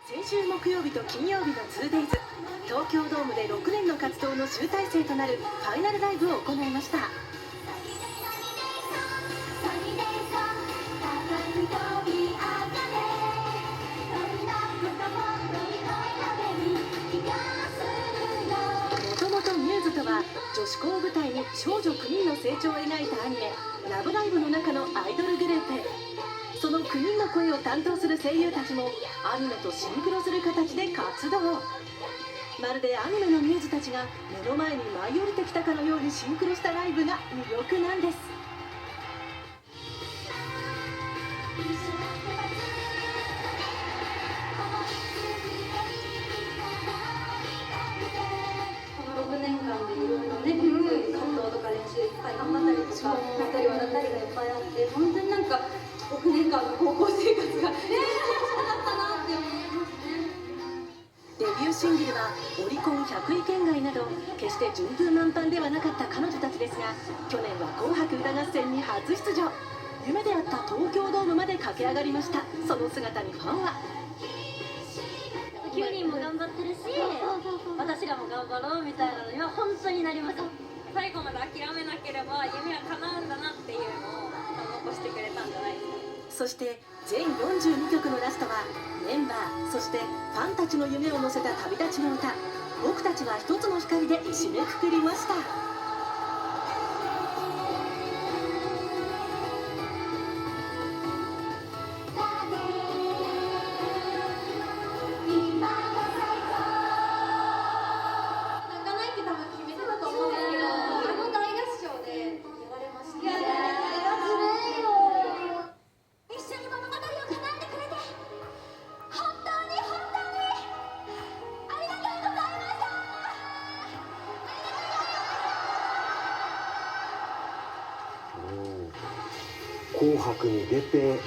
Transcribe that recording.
先週木曜日と金曜日の 2days、 東京ドームで6年の活動の集大成となるファイナルライブを行いました。もともとミューズとは女子校を舞台に少女9人の成長を描いたアニメ「ラブライブ!」の中のアイドルグループ。その9人の声を担当する声優たちもアニメとシンクロする形で活動。まるでアニメのミューズたちが目の前に舞い降りてきたかのようにシンクロしたライブが魅力なんです。この6年間でいろいろね、葛藤とか練習いっぱい頑張ったりとか、泣いたり笑ったりがいっぱいあって、本当になんか6年間の高校生活が楽しかったなって思いますね。デビューシングルはオリコン100位圏外など決して順風満帆ではなかった彼女たちですが、去年は紅白歌合戦に初出場。夢であった東京ドームまで駆け上がりました。その姿にファンは9人も頑張ってるし、私らも頑張ろうみたいなのには本当になりました。最後まで諦めなければ夢は叶うんだなっていうのを残してくれたんじゃないですか。そして全42曲のラストはメンバー、そしてファンたちの夢を乗せた旅立ちの歌「僕たちは一つの光」で締めくくりました。泣かないって多分決めてたと思うんですけど、あの大合唱でやられました。いや、ずるいよ。一緒に物語を叶えてくれて本当にありがとうございました。紅白に出て